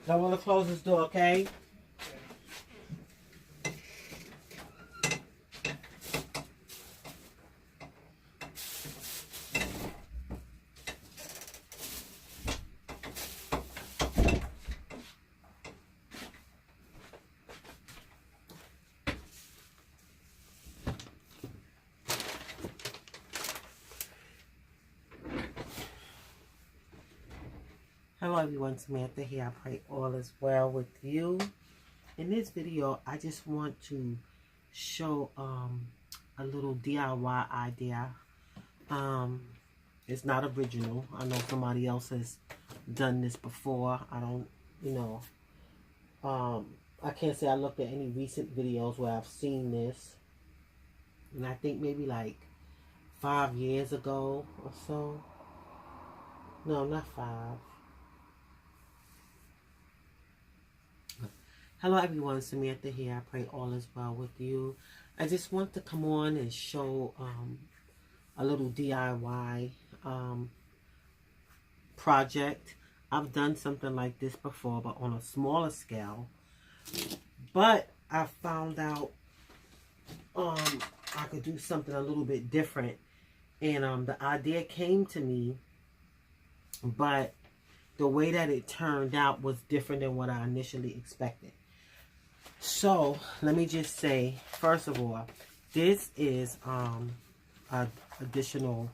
I want to close this door, okay? Hello everyone, Samantha here. I pray all is well with you. In this video, I just want to show a little DIY idea. It's not original. I know somebody else has done this before. I don't, I can't say I looked at any recent videos where I've seen this. And I think maybe like 5 years ago or so. No, not 5. Hello everyone, Samantha here. I pray all is well with you. I just want to come on and show a little DIY project. I've done something like this before, but on a smaller scale. But I found out I could do something a little bit different. And the idea came to me, but the way that it turned out was different than what I initially expected. So, let me just say, first of all, this is additional,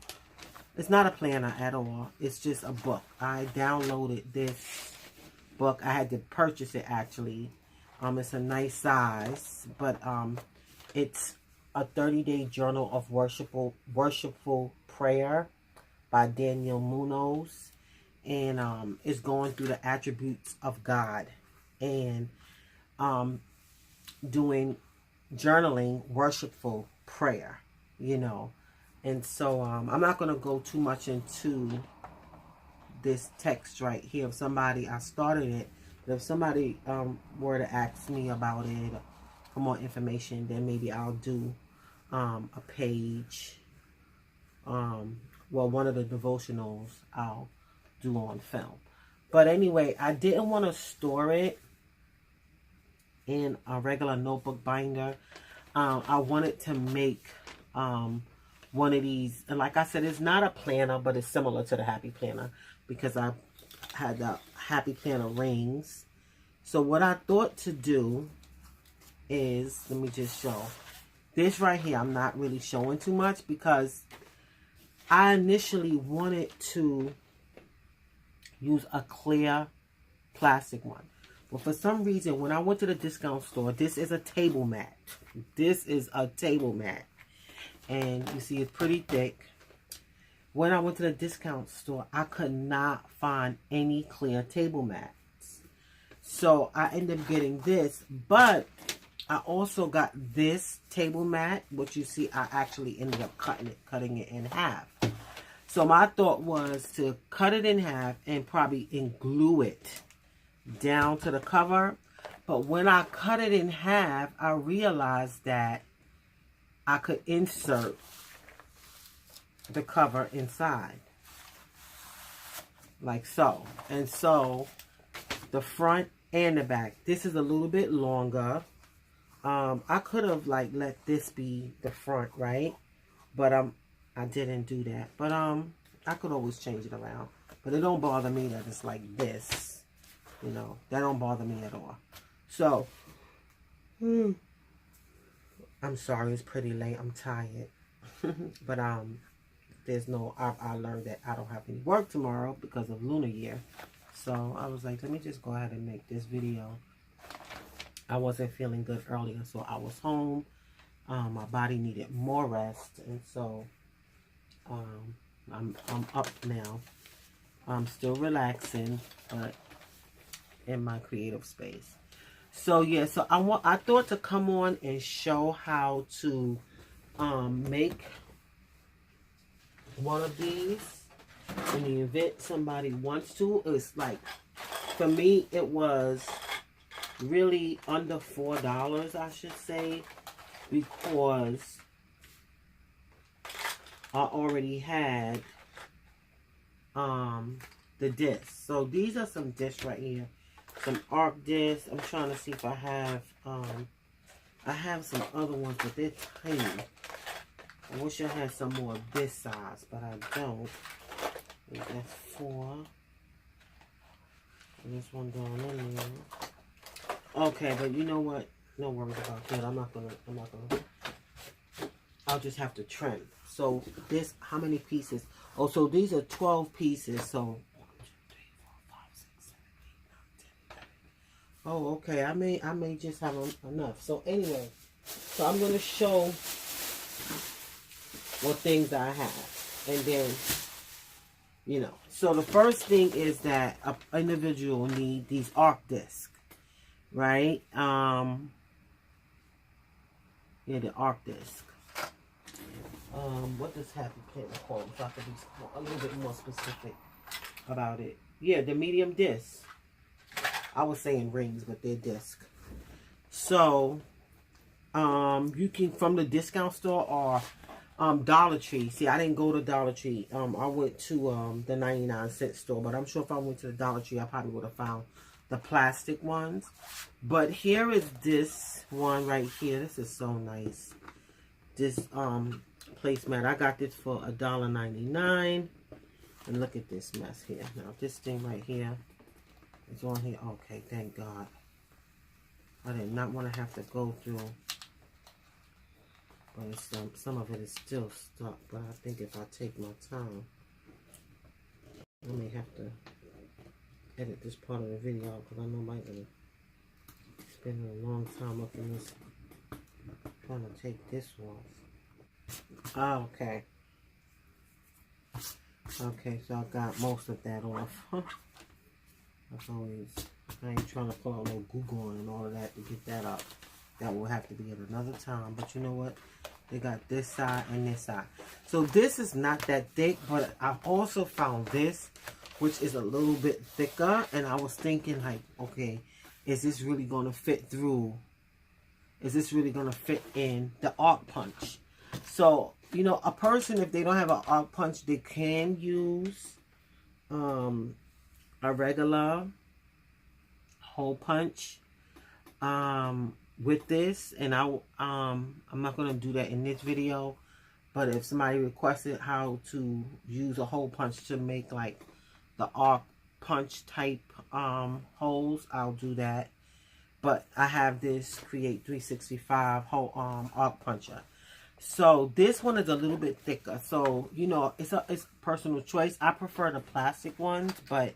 it's not a planner at all. It's just a book. I downloaded this book. I had to purchase it actually. It's a nice size, but it's a 30-day journal of worshipful prayer by Daniel Munoz. And it's going through the attributes of God. And doing journaling, worshipful prayer, And so I'm not going to go too much into this text right here. I started it, but if somebody were to ask me about it for more information, then maybe I'll do a page, one of the devotionals I'll do on film. But anyway, I didn't want to store it in a regular notebook binder. I wanted to make one of these, and like I said, it's not a planner, but it's similar to the Happy Planner because I had the Happy Planner rings. So what I thought to do is, let me just show this right here. I'm not really showing too much because I initially wanted to use a clear plastic one. But for some reason, when I went to the discount store, this is a table mat. This is a table mat. And you see it's pretty thick. When I went to the discount store, I could not find any clear table mats. So I ended up getting this. But I also got this table mat, which you see I actually ended up cutting it in half. So my thought was to cut it in half and probably glue it down to the cover. But when I cut it in half, I realized that I could insert the cover inside like so. And so the front and the back, this is a little bit longer. I could have like let this be the front, right? But I didn't do that. But I could always change it around. But it don't bother me that it's like this. That don't bother me at all. So, I'm sorry, it's pretty late. I'm tired. But, there's no, I learned that I don't have any work tomorrow because of Lunar Year. So, I was like, let me just go ahead and make this video. I wasn't feeling good earlier, so I was home. My body needed more rest. And so, I'm up now. I'm still relaxing, but in my creative space. So yeah, so I thought to come on and show how to make one of these in the event somebody wants to. It's like, for me, it was really under $4, I should say, because I already had the discs. So these are some discs right here. some arc discs. I'm trying to see if I have some other ones, but they're tiny. I wish I had some more of this size, but I don't. That's 4. And this one down in there. Okay, but you know what? No worries about that. I'll just have to trim. So this, how many pieces? Oh, so these are 12 pieces. So 1, 2, 3, 4, 5, 6, 7, 8, 9, 10, 11. Oh, okay. I may just have enough. So anyway, so I'm gonna show what things I have, and then, you know. So the first thing is that an individual need these arc discs, right? Yeah, the arc disc. What does Happy Planner call them? So I can be a little bit more specific about it. Yeah, the medium disc. I was saying rings, but they're disc. So, you can, from the discount store or Dollar Tree. See, I didn't go to Dollar Tree. I went to the 99-cent store, but I'm sure if I went to the Dollar Tree, I probably would have found the plastic ones. But here is this one right here. This is so nice. This placemat. I got this for $1.99. And look at this mess here. Now this thing right here is on here. Okay, thank God. I did not want to have to go through. But it's, some of it is still stuck. But I think if I take my time, I may have to edit this part of the video because I know I'm going to spend a long time up in this, trying to take this off. Okay. Okay, so I got most of that off. That's always, I ain't trying to pull out no Google and all of that to get that up. That will have to be at another time. But you know what? They got this side and this side. So this is not that thick, but I also found this, which is a little bit thicker. And I was thinking like, okay, is this really going to fit through? Is this really going to fit in the arc punch? So, you know, a person, if they don't have an arc punch, they can use a regular hole punch with this. And I'm not going to do that in this video. But if somebody requested how to use a hole punch to make like the arc punch type holes, I'll do that. But I have this Create 365 hole arc puncher. So this one is a little bit thicker. So, you know, it's personal choice. I prefer the plastic ones, but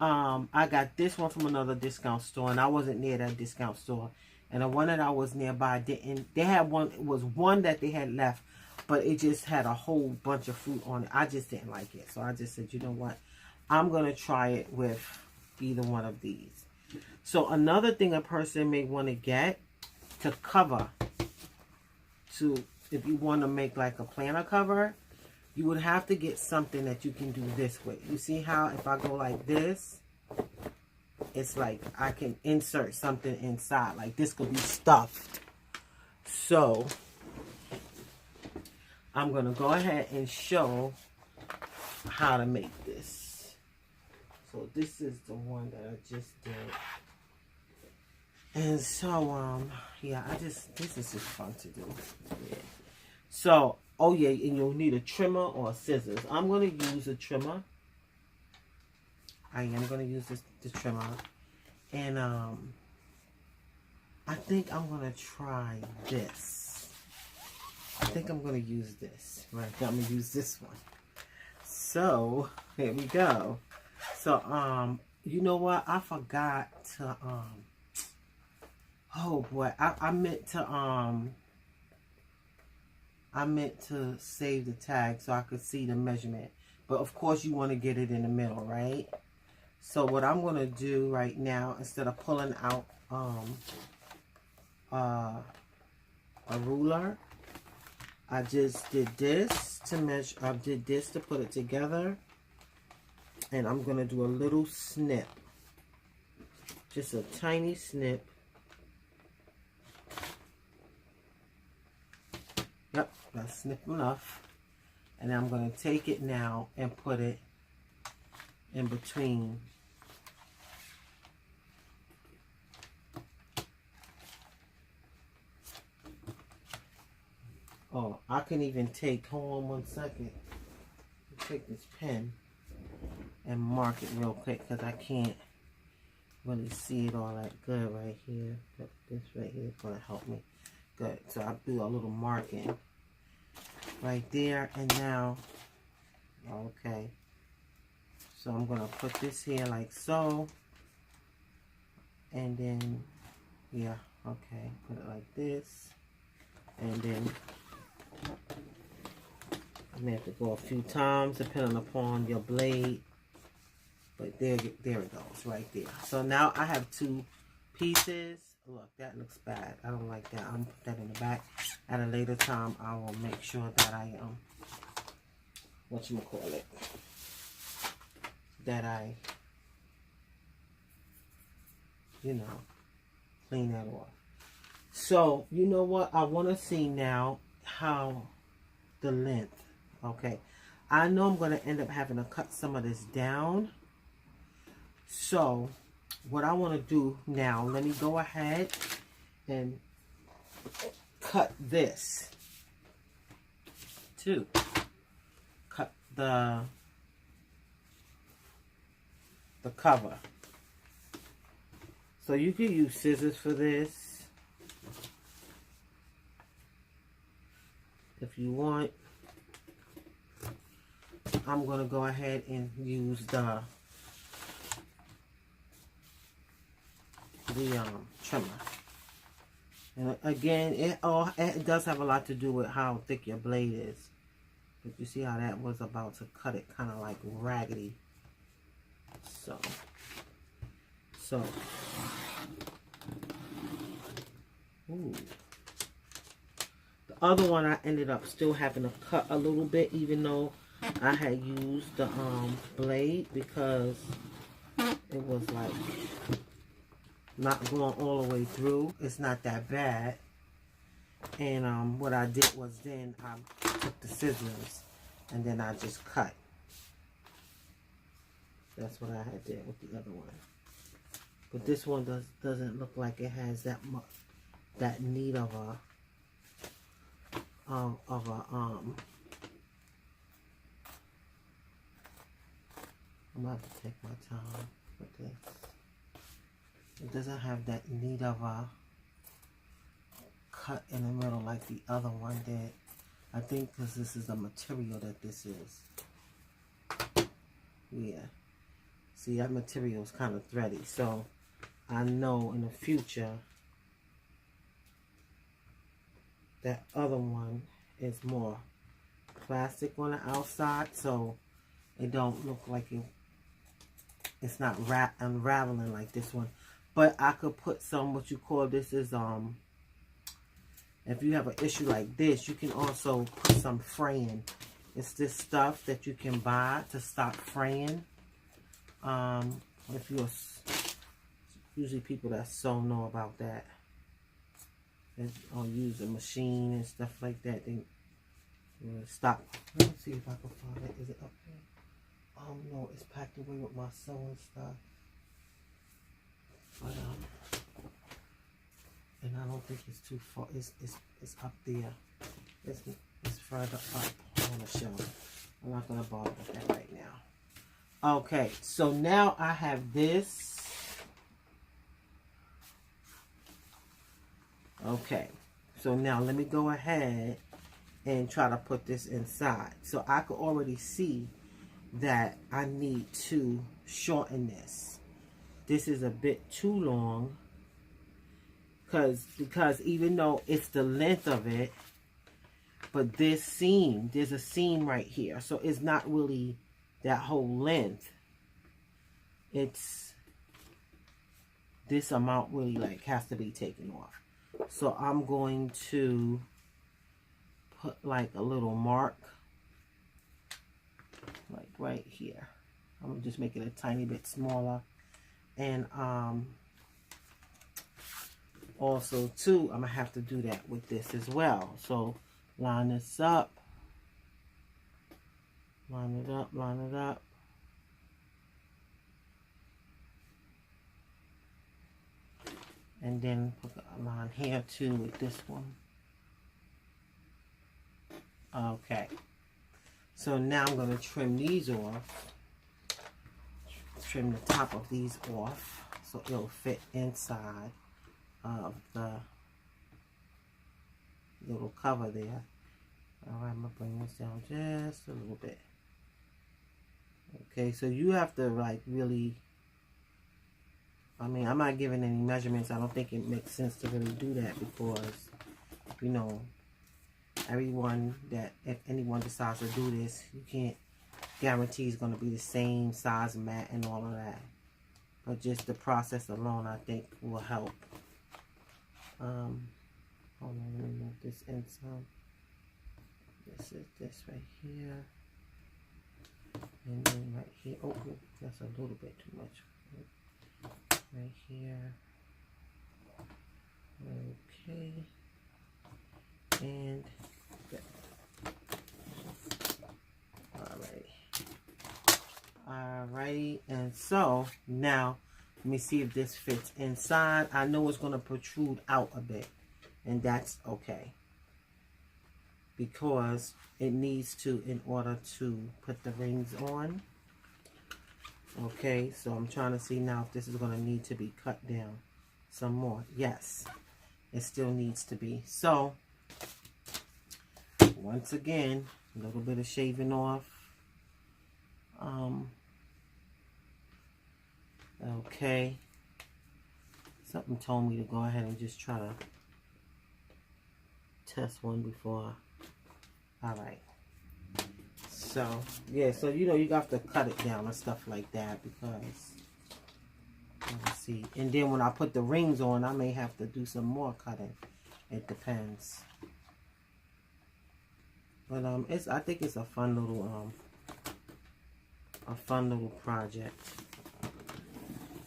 I got this one from another discount store, and I wasn't near that discount store. And the one that I was nearby didn't. They had one. It was one that they had left, but it just had a whole bunch of fruit on it. I just didn't like it, so I just said, you know what? I'm gonna try it with either one of these. So another thing a person may want to get to cover, to if you want to make like a planner cover, you would have to get something that you can do this with. You see how if I go like this, it's like I can insert something inside. Like this could be stuffed. So I'm going to go ahead and show how to make this. So this is the one that I just did. And so, yeah, this is just fun to do. Yeah. So, oh yeah, and you'll need a trimmer or scissors. I'm going to use a trimmer. I am going to use the trimmer. And, I think I'm going to try this. I think I'm going to use this. Right, I'm going to use this one. So, here we go. So, you know what? I forgot to, oh boy, I meant to save the tag so I could see the measurement. But of course you want to get it in the middle, right? So what I'm going to do right now, instead of pulling out a ruler, I just did this to measure. I did this to put it together. And I'm going to do a little snip. Just a tiny snip. Yep, that's snip enough. And I'm going to take it now and put it in between Oh, I can even take, hold on 1 second. Take this pen and mark it real quick because I can't really see it all that good right here. But this right here is going to help me. Good. So I'll do a little marking right there. And now, okay. So I'm going to put this here like so. And then, yeah, okay. Put it like this. And then you may have to go a few times depending upon your blade. But there it goes right there. So now I have 2 pieces. Look, that looks bad. I don't like that. I'm gonna put that in the back. At a later time, I will make sure that I whatchamacallit, that I, you know, clean that off. So you know what? I want to see now how the length. Okay, I know I'm going to end up having to cut some of this down. So what I want to do now, let me go ahead and cut this too. Cut the cover. So you can use scissors for this if you want. I'm going to go ahead and use the trimmer. And again, it does have a lot to do with how thick your blade is. But you see how that was about to cut it kind of like raggedy. So ooh. The other one I ended up still having to cut a little bit, even though I had used the blade, because it was like not going all the way through. It's not that bad. And what I did was then I took the scissors and then I just cut. That's what I had did with the other one. But this one doesn't look like it has that much, that need of a I'm gonna have to take my time with this. It doesn't have that need of a cut in the middle like the other one did. I think because this is the material that this is. Yeah. See, that material is kind of thready. So I know in the future that other one is more plastic on the outside, so it don't look like it's not unraveling like this one. But I could put some, what you call this is, if you have an issue like this, you can also put some fraying. It's this stuff that you can buy to stop fraying. If you're, usually people that sew know about that. Or use a machine and stuff like that. They stop. Let me see if I can find it. Is it up there? Oh no, it's packed away with my sewing stuff. But and I don't think it's too far. It's up there. It's further up on the shelf. I'm not gonna bother with that right now. Okay, so now I have this. Okay, so now let me go ahead and try to put this inside. So I could already see that I need to shorten this. This is a bit too long because even though it's the length of it, but this seam, there's a seam right here. So it's not really that whole length. It's this amount really like has to be taken off. So I'm going to put like a little mark, like right here. I'm gonna just make it a tiny bit smaller. And also too, I'm gonna have to do that with this as well. So line this up, line it up, line it up. And then put a line here too with this one. Okay. So now I'm going to trim these off. Trim the top of these off so it'll fit inside of the little cover there. Alright, I'm going to bring this down just a little bit. Okay, so you have to like really, I mean, I'm not giving any measurements. I don't think it makes sense to really do that because, you know, everyone that, if anyone decides to do this, you can't guarantee it's going to be the same size mat and all of that. But just the process alone, I think, will help. Hold on, let me move this in some. This is this right here. And then right here. Oh, that's a little bit too much. Right here. Okay. And alrighty, and so now let me see if this fits inside. I know it's going to protrude out a bit, and that's okay because it needs to in order to put the rings on. Okay, so I'm trying to see now if this is going to need to be cut down some more. Yes, it still needs to be. So once again, a little bit of shaving off. Okay, something told me to go ahead and just try to test one before. Alright, so yeah, so you know you got to cut it down and stuff like that because, let's see, and then when I put the rings on, I may have to do some more cutting. It depends, but I think it's a fun little project.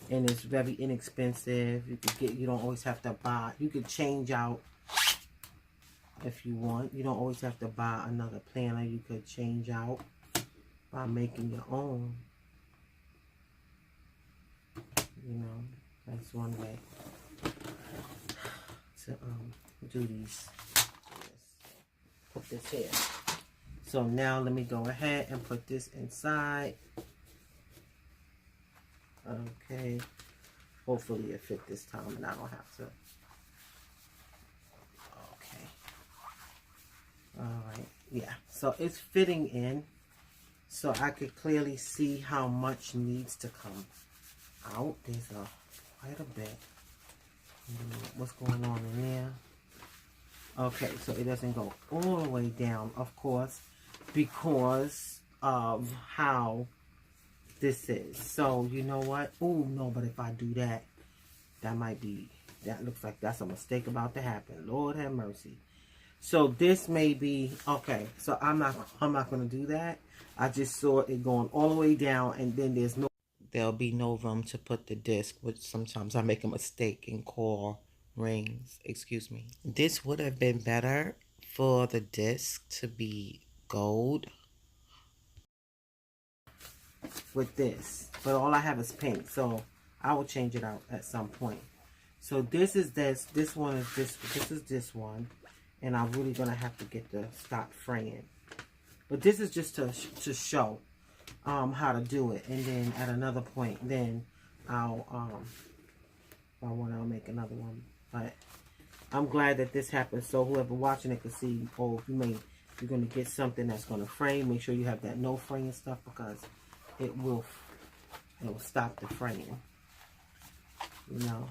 And it's very inexpensive. You could get, you don't always have to buy. You could change out if you want. You don't always have to buy another planner. You could change out by making your own. You know, that's one way to do these. Put this here. So now let me go ahead and put this inside. Okay, hopefully it fit this time and I don't have to. Okay, alright, yeah, so it's fitting in, so I could clearly see how much needs to come out. There's quite a bit. What's going on in there? Okay, so it doesn't go all the way down, of course, because of how this is. So you know what? Oh no, but if I do that, that looks like that's a mistake about to happen. Lord have mercy. So this may be okay. So I'm not gonna do that. I just saw it going all the way down, and then there'll be no room to put the disc, which sometimes I make a mistake and call rings. Excuse me. This would have been better for the disc to be gold with this, but all I have is pink, so I will change it out at some point. So this is this one is this one, and I'm really gonna have to get the stop fraying. But this is just to show how to do it, and then at another point, then I'll make another one. But I'm glad that this happened, so whoever watching it can see. Oh, if you're gonna get something that's gonna frame, make sure you have that no fraying stuff because it will stop the fraying, you know.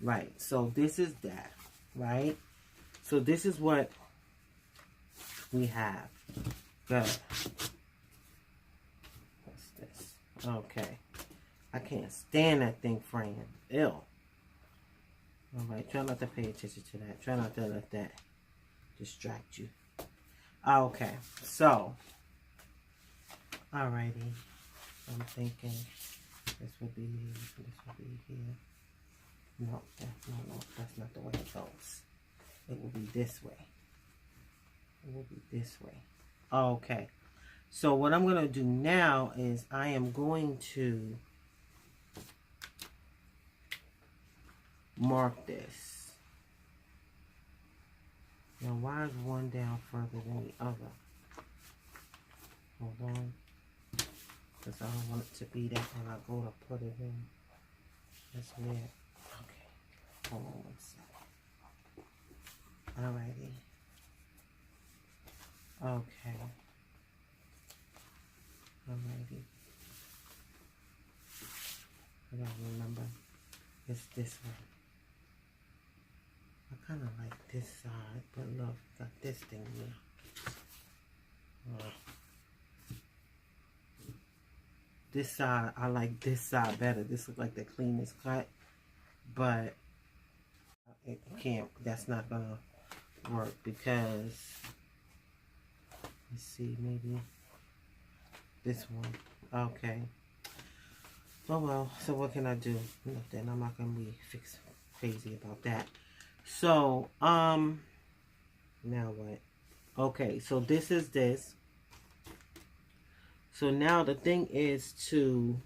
Right, so this is that, right? So this is what we have. Good. What's this? Okay. I can't stand that thing fraying. Ew. Alright, try not to pay attention to that. Try not to let that distract you. Okay, so alrighty, I'm thinking this would be here. No, that's not the way it goes. It will be this way. It will be this way. Okay, so what I'm going to do now is I am going to mark this. Now, why is one down further than the other? Hold on. Because I don't want it to be that when I go to put it in. That's weird. Okay. Hold on one second. Alrighty. Okay. Alrighty. I gotta remember. It's this way. I kind of like this side, but look, got this thing here. This side, I like this side better. This looks like the cleanest cut, but it can't. That's not gonna work because let's see, maybe this one. Okay. Oh well. So what can I do? Nothing. I'm not gonna be crazy about that. So now what? Okay. So this is this. So now the thing is to,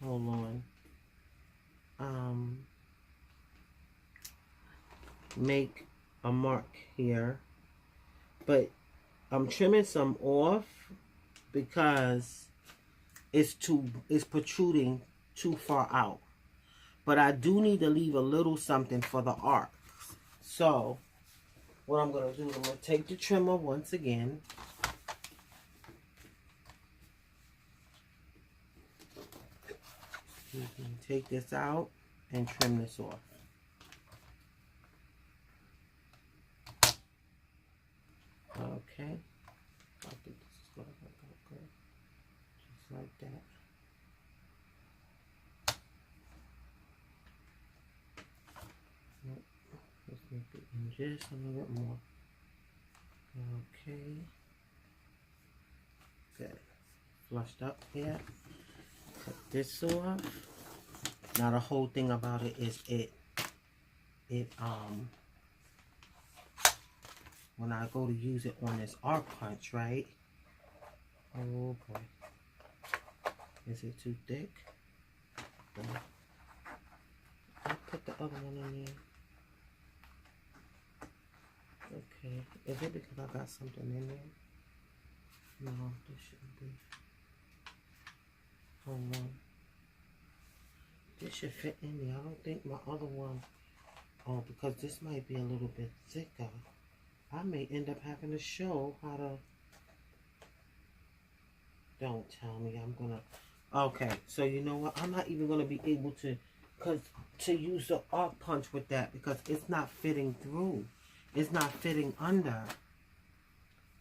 hold on, make a mark here, but I'm trimming some off because it's protruding too far out. But I do need to leave a little something for the arcs. So what I'm going to do, I'm going to take the trimmer once again. You can take this out and trim this off. Okay. I think this is going to work out good. Just like that. Nope. Let's make it in just a little bit more. Okay. Good. Flushed up here. Cut this off. Now the whole thing about it is when I go to use it on this arc punch, right? Oh boy. Is it too thick? No. I'll put the other one in there. Okay. Is it because I got something in there? No, this shouldn't be. Hold on. This should fit in there. I don't think my other one. Oh, because this might be a little bit thicker. I may end up having to show how to. Don't tell me I'm gonna. Okay, so you know what? I'm not even gonna be able to, use the arc punch with that because it's not fitting through. It's not fitting under.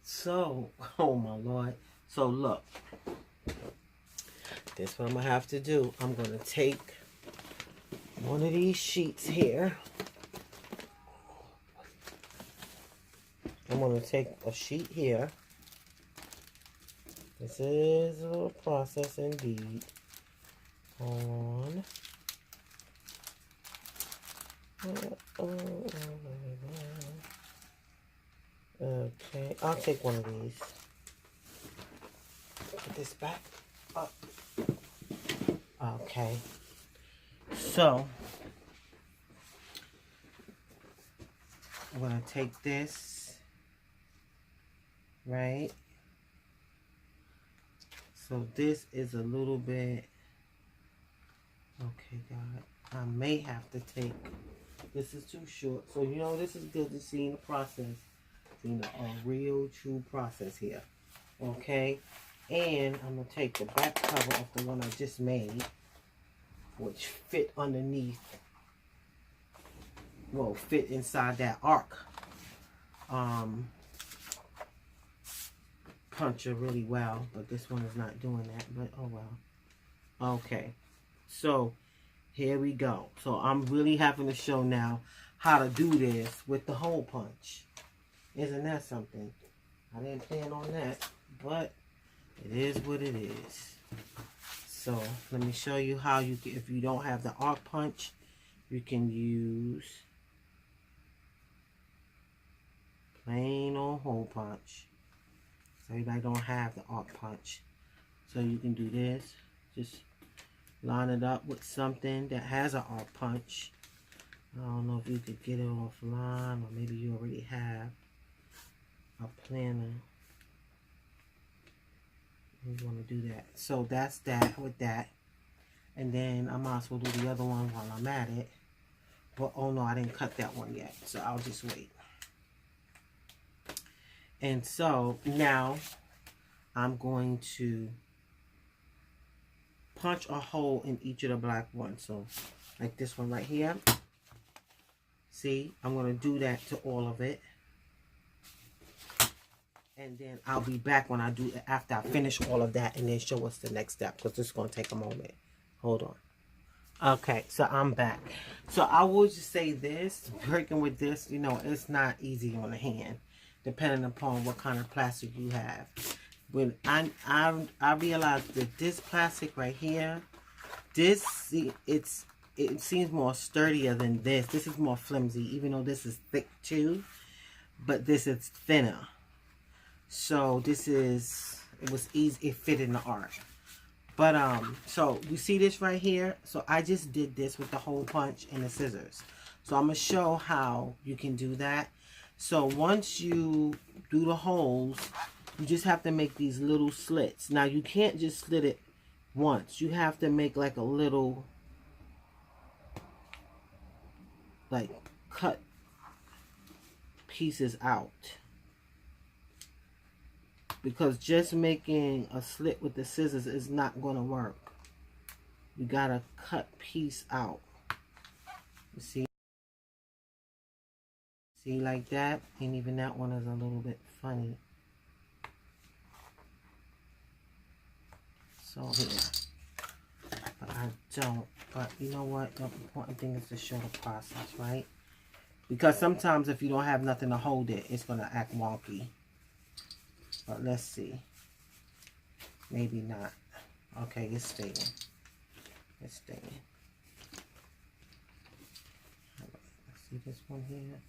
So, oh my Lord. So look. This is what I'm gonna have to do. I'm gonna take one of these sheets here. I'm going to take a sheet here. This is a little process indeed. On. Okay, I'll take one of these. Put this back up. Okay. So, I'm going to take this. Right? So this is a little bit, okay, God, I may have to take, this is too short. So, you know, this is good to see the process, seeing a real true process here. Okay? And I'm going to take the back cover of the one I just made, which fit underneath, well, fit inside that arc. Puncher really well, but this one is not doing that, but oh well. Okay, so here we go. So I'm really having to show now how to do this with the hole punch. Isn't that something? I didn't plan on that, but it is what it is. So let me show you how you can, if you don't have the arc punch, you can use plain old hole punch. So everybody don't have the arc punch. So you can do this. Just line it up with something that has an arc punch. I don't know if you could get it offline or maybe you already have. a planner. We want to do that. So that's that with that. And then I might as well do the other one while I'm at it. But oh no, I didn't cut that one yet. So I'll just wait. And so now I'm going to punch a hole in each of the black ones. So like this one right here. See, I'm going to do that to all of it. And then I'll be back when I do it after I finish all of that and then show us the next step, because this is going to take a moment. Hold on. Okay, so I'm back. So I will just say this, working with this, you know, it's not easy on the hand, depending upon what kind of plastic you have. When I realized that this plastic right here, this, it seems more sturdier than this. This is more flimsy, even though this is thick too, but this is thinner. So this is, it was easy, it fit in the arc. But so you see this right here? So I just did this with the hole punch and the scissors. So I'm gonna show how you can do that. So once you do the holes, you just have to make these little slits. Now you can't just slit it once. You have to make like a little, like cut pieces out. Because just making a slit with the scissors is not going to work. You got to cut piece out. You see? See like that? And even that one is a little bit funny. So here. But I don't. But you know what? The important thing is to show the process, right? Because sometimes if you don't have nothing to hold it, it's going to act wonky. But let's see. Maybe not. Okay, it's staying. It's staying. All right, let's see this one here.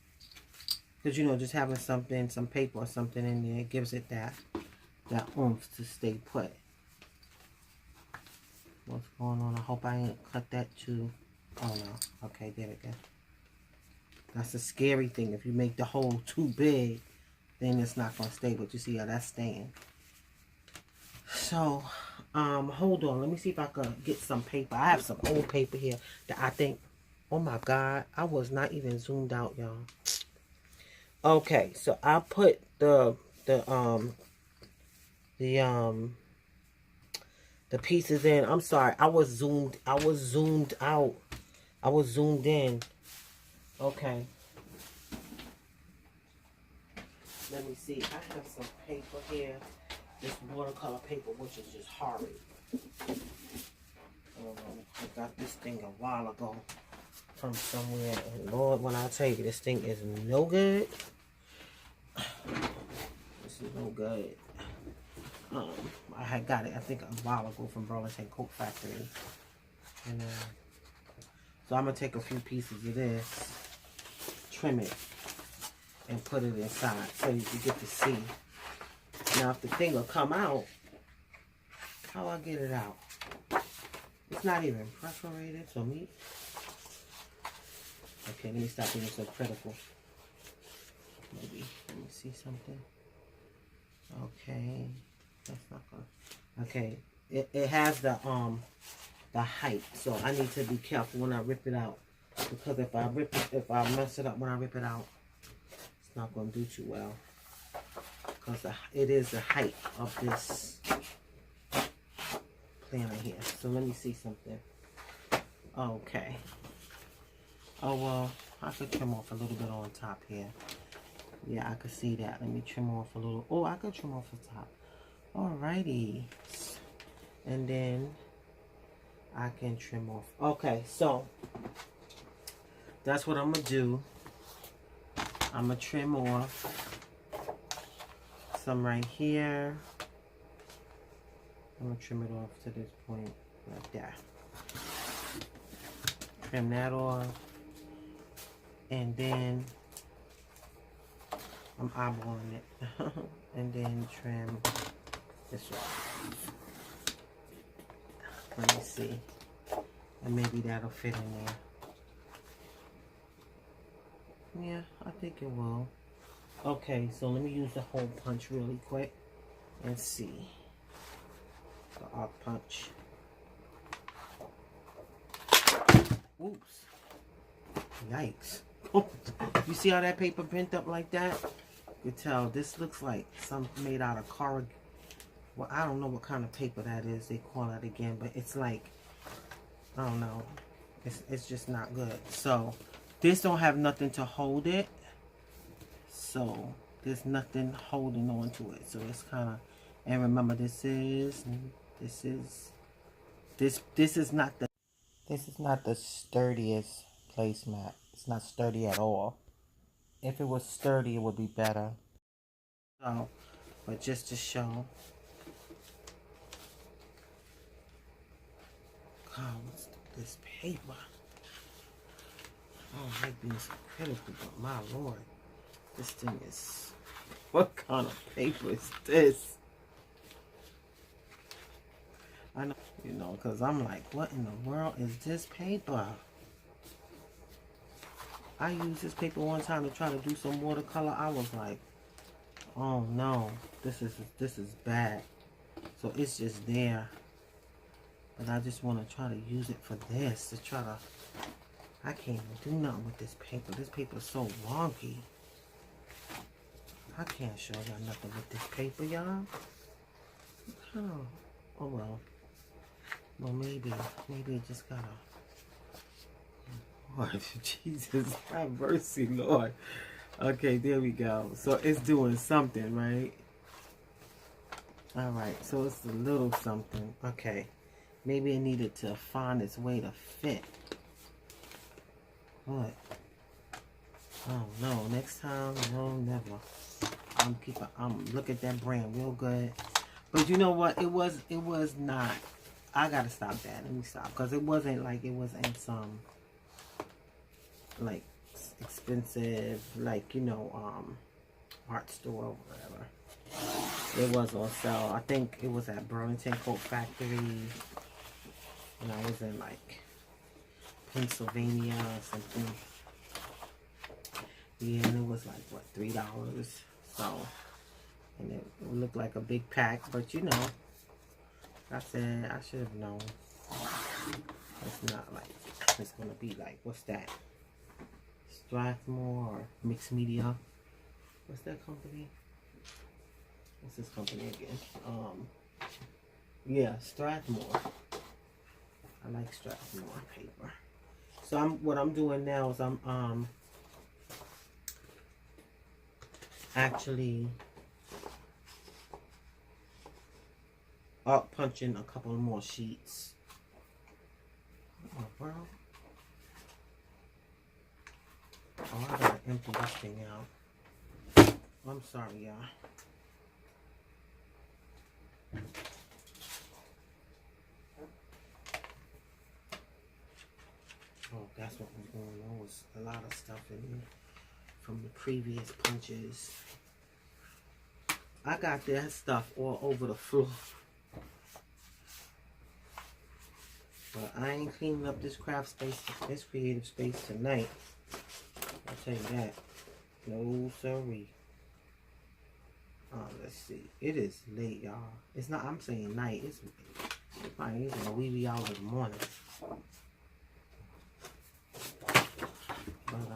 Because, you know, just having something, some paper or something in there, it gives it that oomph to stay put. What's going on? I hope I ain't cut that too. Oh, no. Okay, there we go. That's a scary thing. If you make the hole too big, then it's not going to stay. But you see how that's staying. So, hold on. Let me see if I can get some paper. I have some old paper here that I think, oh my God, I was not even zoomed out, y'all. Okay, so I put the pieces in. I'm sorry. I was zoomed out. I was zoomed in. Okay. Let me see. I have some paper here. This watercolor paper, which is just horrid. I got this thing a while ago from somewhere. And Lord, when I tell you, this thing is no good. This is no good. I had got it, I think, a while ago from Burlington Coat Factory. And so I'm going to take a few pieces of this, trim it, and put it inside so you can get to see. Now, if the thing will come out, how I get it out? It's not even perforated, so me. Okay, let me stop being so critical. Maybe, let me see something. Okay, that's not gonna. Okay, it has the height, so I need to be careful when I rip it out, because if I mess it up when I rip it out, it's not gonna do too well. Because it is the height of this planner here. So let me see something. Okay. Oh, well, I could trim off a little bit on top here. Yeah, I could see that. Let me trim off a little. Oh, I could trim off the top. Alrighty. And then I can trim off. Okay, so that's what I'm going to do. I'm going to trim off some right here. I'm going to trim it off to this point like that. Trim that off. And then I'm eyeballing it. And then trim this off. Let me see. And maybe that'll fit in there. Yeah, I think it will. Okay, so let me use the hole punch really quick and see. The arc punch. Oops. Yikes. You see how that paper bent up like that? You can tell this looks like something made out of corrugate. Well, I don't know what kind of paper that is. They call it again, but it's like, I don't know. It's just not good. So this don't have nothing to hold it. So there's nothing holding on to it. So it's kind of, and remember this is not the sturdiest placemat. It's not sturdy at all. If it was sturdy, it would be better. So, but just to show. God, what's this paper? I don't like being so critical, but my lord, this thing is. What kind of paper is this? I know, you know, because I'm like, what in the world is this paper? I used this paper one time to try to do some watercolor. I was like, oh no, this is bad. So it's just there. But I just want to try to use it for this. To try to, I can't even do nothing with this paper. This paper is so wonky. I can't show y'all nothing with this paper, y'all. Oh well. Well, maybe it just gotta. Lord, Jesus, have mercy, Lord. Okay, there we go. So it's doing something, right? All right, so it's a little something. Okay, maybe it needed to find its way to fit. What? Oh no! Next time, no, never. I'm look at that brand real good. But you know what? It was not. I gotta stop that. Let me stop, because it wasn't like it was in some like expensive, like, you know, art store or whatever. It was on sale. I think it was at Burlington Coat Factory, and I was in like Pennsylvania or something. Yeah, and it was like what, $3. So, and it looked like a big pack, but you know, I said I should have known. It's not like it's gonna be like, what's that? Strathmore or Mixed Media. What's that company? What's this company again? Yeah, Strathmore. I like Strathmore paper. So what I'm doing now is I'm actually punching a couple more sheets. Oh, bro. Oh, I gotta empty this thing out. I'm sorry, y'all. Oh, that's what was going on. Was a lot of stuff in here from the previous punches. I got that stuff all over the floor. But I ain't cleaning up this craft space, this creative space tonight. I'll tell you that. No siree. Let's see. It is late, y'all. It's not, I'm saying night. It's probably a wee wee hours in the morning. But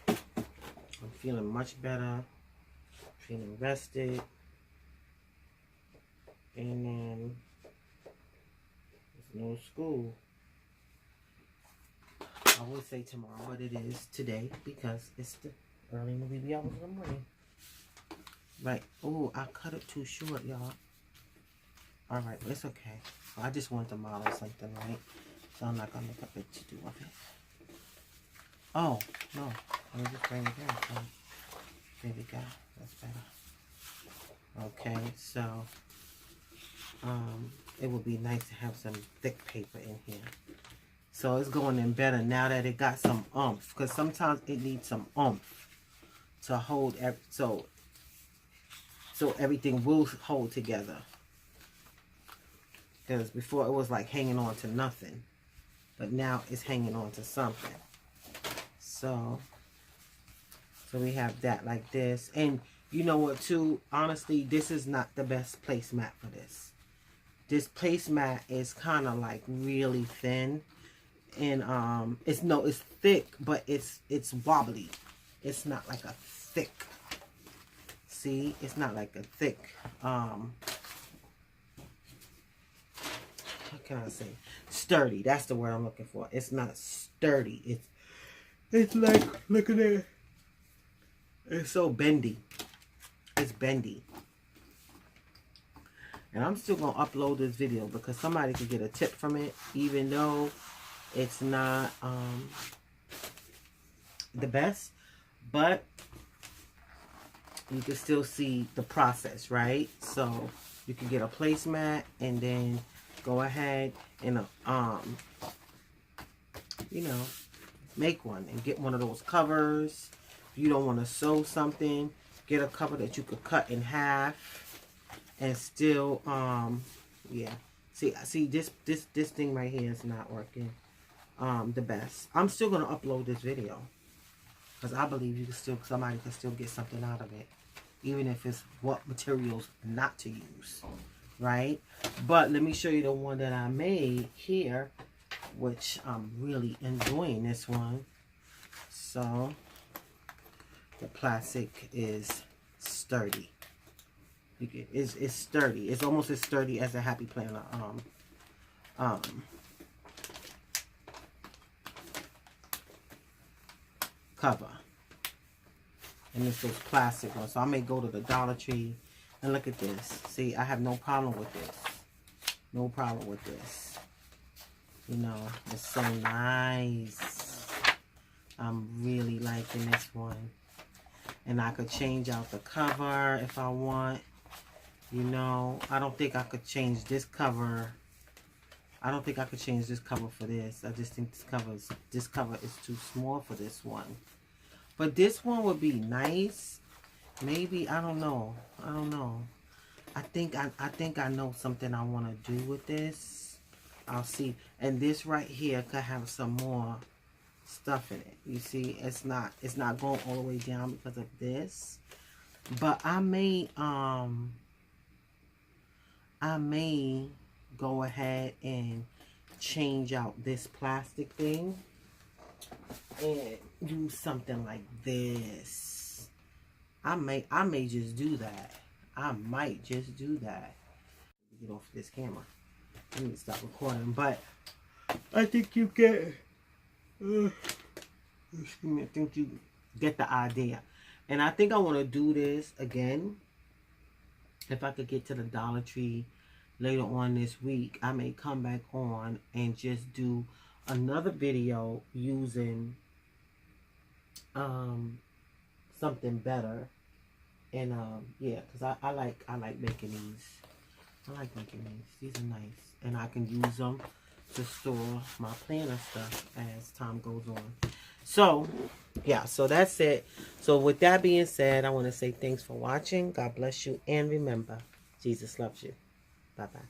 I'm feeling much better. Feeling rested. And then there's no school. I will say tomorrow, but it is today because it's the early in the wee hours of the morning. Right. Oh, I cut it too short, y'all. Alright, but it's okay. I just want to model something, right? So I'm not going to make a big to-do of it. Oh, no. Let me just bring it down. So, there we go. That's better. Okay, so it would be nice to have some thick paper in here. So it's going in better now that it got some oomph. Because sometimes it needs some oomph to hold, so everything will hold together. Because before it was like hanging on to nothing. But now it's hanging on to something. So So we have that like this. And you know what too? Honestly, this is not the best placemat for this. This placemat is kind of like really thin. And it's thick, but it's wobbly. It's not like a thick. See, it's not like a thick how can I say, sturdy. That's the word I'm looking for. It's not sturdy. It's like, look at it. It's so bendy. It's bendy. And I'm still going to upload this video because somebody could get a tip from it, even though it's not the best. But you can still see the process, right? So you can get a placemat and then go ahead and you know, make one and get one of those covers. If you don't want to sew something, get a cover that you could cut in half and still yeah. See this thing right here is not working the best. I'm still gonna upload this video because I believe somebody can still get something out of it, even if it's what materials not to use, right? But let me show you the one that I made here, which I'm really enjoying this one. So the plastic is sturdy. It's sturdy. It's almost as sturdy as a Happy Planner cover. And it's those plastic ones. So I may go to the Dollar Tree and look at this. See, I have no problem with this. No problem with this. You know, it's so nice. I'm really liking this one. And I could change out the cover if I want. You know, I don't think I could change this cover. I don't think I could change this cover for this. I just think this cover is too small for this one. But this one would be nice. Maybe, I don't know. I don't know. I think I know something I want to do with this. I'll see. And this right here could have some more stuff in it. You see, it's not going all the way down because of this. But I may go ahead and change out this plastic thing and do something like this. I may just do that. I might just do that. Get off this camera. I need to stop recording, but I think you get I think you get the idea. And I think I want to do this again. If I could get to the Dollar Tree later on this week, I may come back on and just do another video using something better. And yeah, because I like making these. I like making these. These are nice. And I can use them to store my planner stuff as time goes on. So, yeah, so that's it. So with that being said, I want to say thanks for watching. God bless you. And remember, Jesus loves you. Bye-bye.